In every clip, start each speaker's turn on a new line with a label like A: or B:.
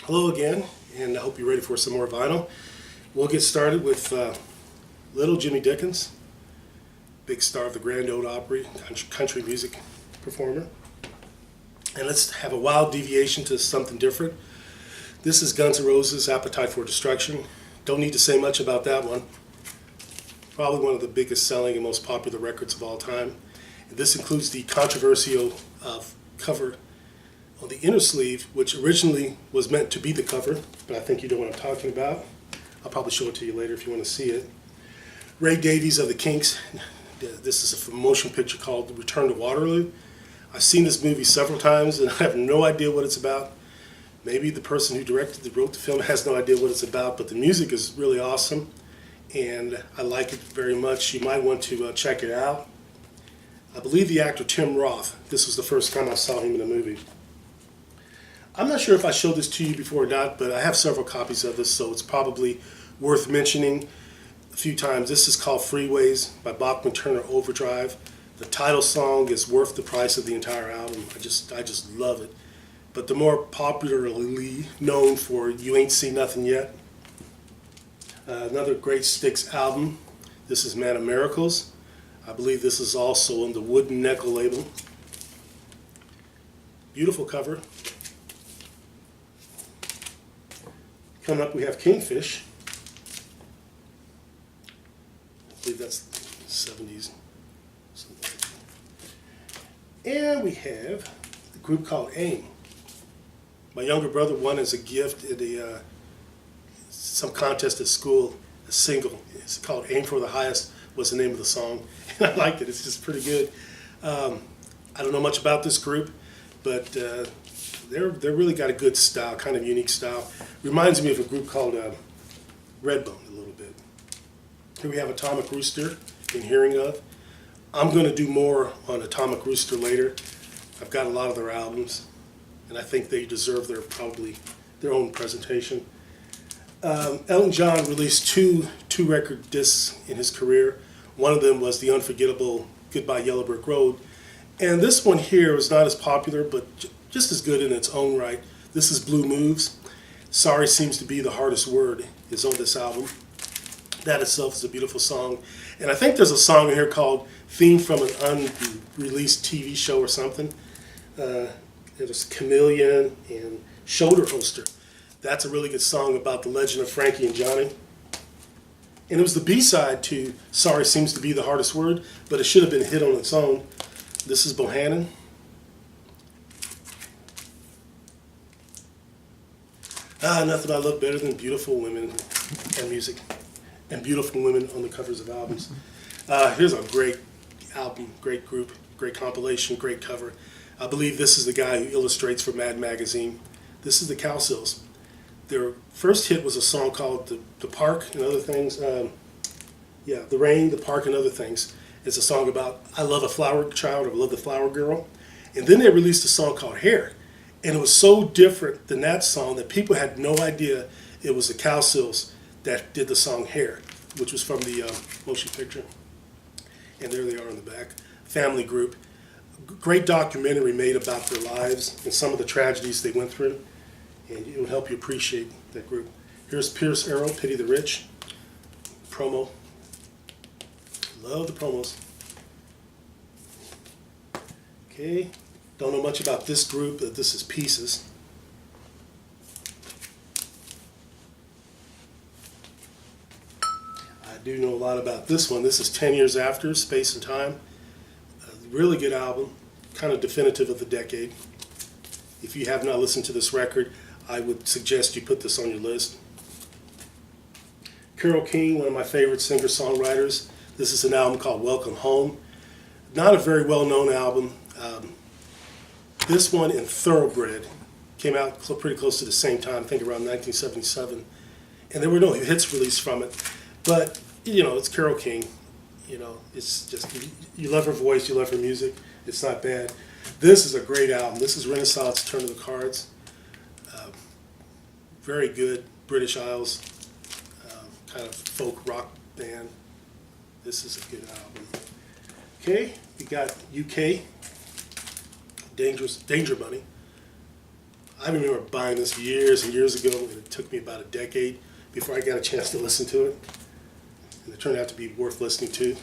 A: Hello again, and I hope you're ready for some more vinyl. We'll get started with little Jimmy Dickens, big star of the Grand Ole Opry, country music performer. And let's have a wild deviation to something different. This is Guns N' Roses' Appetite for Destruction. Don't need to say much about that one. Probably one of the biggest selling and most popular records of all time. And this includes the controversial cover on the inner sleeve, which originally was meant to be the cover, but I think you know what I'm talking about. I'll probably show it to you later if you want to see it. Ray Davies of the Kinks. This is a motion picture called Return to Waterloo. I've seen this movie several times and I have no idea what it's about. Maybe the person who wrote the film has no idea what it's about, but the music is really awesome and I like it very much. You might want to check it out. I believe the actor Tim Roth, this was the first time I saw him in a movie. I'm not sure if I showed this to you before or not, but I have several copies of this, so it's probably worth mentioning a few times. This is called Freeways by Bachman Turner Overdrive. The title song is worth the price of the entire album. I just love it. But the more popularly known for You Ain't Seen Nothing Yet. Another great Styx album. This is Man of Miracles. I believe this is also on the Wooden Nickel label. Beautiful cover. Coming up we have Kingfish. I believe that's the 70s. And we have a group called AIM. My younger brother won as a gift at some contest at school, a single. It's called Aim for the Highest was the name of the song. And I liked it. It's just pretty good. I don't know much about this group, but they're really got a good style, kind of unique style. Reminds me of a group called Redbone a little bit. Here we have Atomic Rooster, been hearing of. I'm going to do more on Atomic Rooster later. I've got a lot of their albums, and I think they deserve their own presentation. Elton John released two record discs in his career. One of them was the unforgettable Goodbye Yellow Brick Road. And this one here is not as popular, but just as good in its own right. This is Blue Moves. Sorry Seems to Be the Hardest Word is on this album. That itself is a beautiful song. And I think there's a song in here called Theme from an Unreleased TV Show or something. It was Chameleon and Shoulder Holster. That's a really good song about the legend of Frankie and Johnny. And it was the B-side to Sorry Seems to Be the Hardest Word, but it should have been a hit on its own. This is Bohannon. Nothing I love better than beautiful women and music, and beautiful women on the covers of albums. Here's a great album, great group, great compilation, great cover. I believe this is the guy who illustrates for Mad Magazine. This is the Cowsills. Their first hit was a song called The Park and Other Things. The Rain, The Park and Other Things. It's a song about I love a flower child or I love the flower girl. And then they released a song called Hair. And it was so different than that song that people had no idea it was the Cowsills that did the song Hair, which was from the motion picture. And there they are in the back. Family group. Great documentary made about their lives and some of the tragedies they went through. And it will help you appreciate that group. Here's Pierce Arrow, Pity the Rich. Promo. Love the promos. Okay. Don't know much about this group, but this is Pieces. I do know a lot about this one. This is 10 Years After, Space and Time. A really good album, kind of definitive of the decade. If you have not listened to this record, I would suggest you put this on your list. Carole King, one of my favorite singer-songwriters. This is an album called Welcome Home. Not a very well-known album. This one and Thoroughbred came out pretty close to the same time, I think around 1977. And there were no hits released from it. But, you know, it's Carole King. You know, it's just, you love her voice, you love her music. It's not bad. This is a great album. This is Renaissance Turn of the Cards. Very good British Isles kind of folk rock band. This is a good album. Okay, we got UK, Danger Money. I remember buying this years and years ago, and it took me about a decade before I got a chance to listen to it. And it turned out to be worth listening to.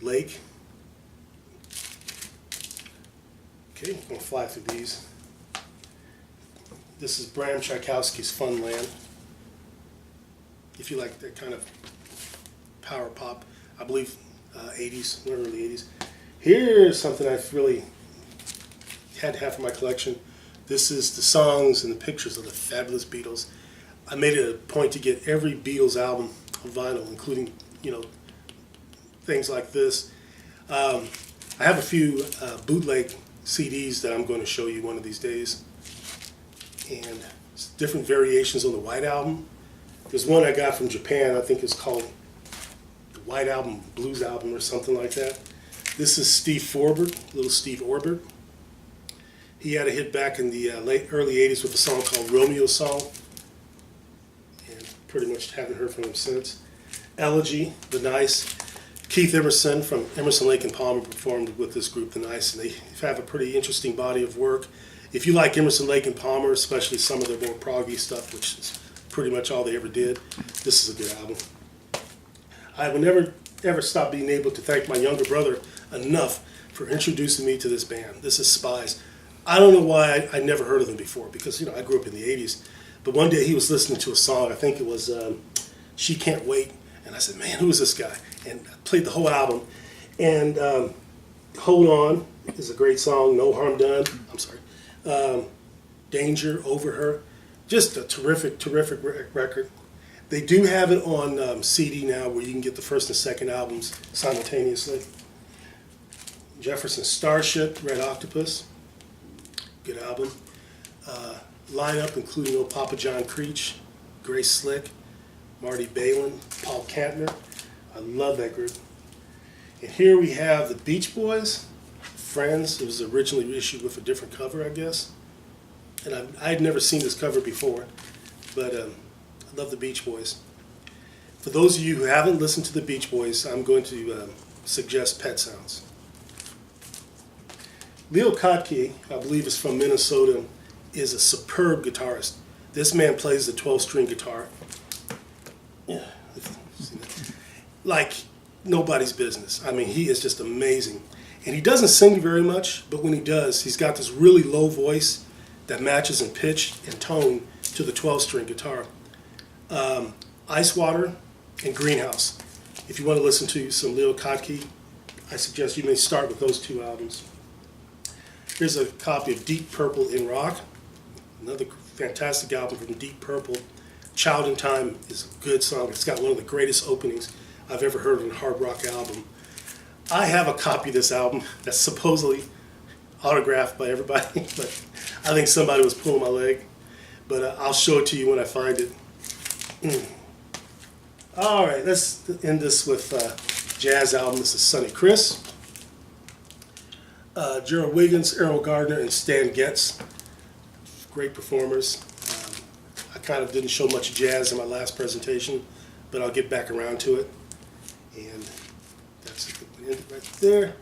A: Lake. Okay, I'm going to fly through these. This is Bram Tchaikovsky's Funland. If you like that kind of power pop, I believe 80s, early 80s. Here's something I've really had to have for my collection. This is the songs and the pictures of the fabulous Beatles. I made it a point to get every Beatles album on vinyl, including, things like this. I have a few bootleg CDs that I'm going to show you one of these days. And different variations on the White Album. There's one I got from Japan, I think it's called the White Album, Blues Album or something like that. This is Steve Forbert, little Steve Orbert. He had a hit back in the early 80s with a song called Romeo Song. And pretty much haven't heard from him since. Elegy, The Nice. Keith Emerson from Emerson, Lake and Palmer performed with this group, The Nice, and they have a pretty interesting body of work. If you like Emerson, Lake and Palmer, especially some of their more proggy stuff, which is pretty much all they ever did, this is a good album. I will never, ever stop being able to thank my younger brother enough for introducing me to this band. This is Spies. I don't know why I never heard of them before, because, I grew up in the 80s. But one day he was listening to a song, I think it was She Can't Wait, and I said, man, who is this guy? And I played the whole album. And Hold On is a great song, No Harm Done, I'm sorry. Danger, Over Her, just a terrific, terrific record. They do have it on CD now where you can get the first and second albums simultaneously. Jefferson Starship, Red Octopus, good album. Lineup including old Papa John Creech, Grace Slick, Marty Balin, Paul Kantner. I love that group. And here we have the Beach Boys, Friends. It was originally issued with a different cover, I guess. And I'd never seen this cover before, but I love the Beach Boys. For those of you who haven't listened to the Beach Boys, I'm going to suggest Pet Sounds. Leo Kottke, I believe is from Minnesota, is a superb guitarist. This man plays the 12-string guitar. Yeah, like nobody's business. I mean, he is just amazing. And he doesn't sing very much, but when he does, he's got this really low voice that matches in pitch and tone to the 12-string guitar. Ice Water and Greenhouse. If you want to listen to some Leo Kottke, I suggest you may start with those two albums. Here's a copy of Deep Purple in Rock, another fantastic album from Deep Purple. Child in Time is a good song. It's got one of the greatest openings I've ever heard in a hard rock album. I have a copy of this album that's supposedly autographed by everybody, but I think somebody was pulling my leg. But I'll show it to you when I find it. All right, let's end this with jazz album. This is Sonny Chris, Gerald Wiggins, Errol Gardner, and Stan Getz. Great performers. I kind of didn't show much jazz in my last presentation, but I'll get back around to it. And that's a good one right there.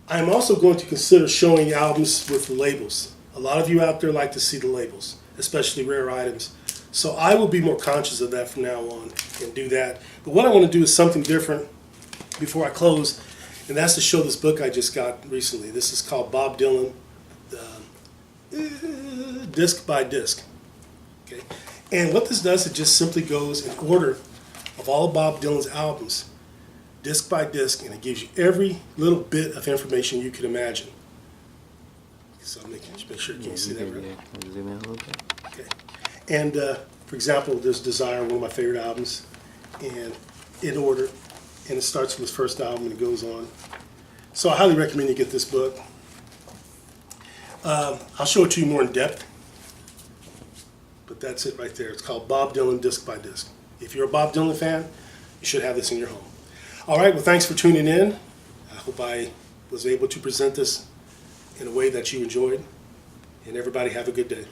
A: I'm also going to consider showing albums with labels. A lot of you out there like to see the labels, especially rare items. So I will be more conscious of that from now on and do that. But what I want to do is something different before I close, and that's to show this book I just got recently. This is called Bob Dylan, Disc by Disc. Okay? And what this does, it just simply goes in order of all of Bob Dylan's albums, disc by disc, and it gives you every little bit of information you can imagine. So make sure you can see that right. Zoom in a little bit. Okay. And for example, there's Desire, one of my favorite albums, and in order, and it starts from his first album and it goes on. So I highly recommend you get this book. I'll show it to you more in depth, but that's it right there. It's called Bob Dylan Disc by Disc. If you're a Bob Dylan fan, you should have this in your home. All right, well, thanks for tuning in. I hope I was able to present this in a way that you enjoyed, and everybody have a good day.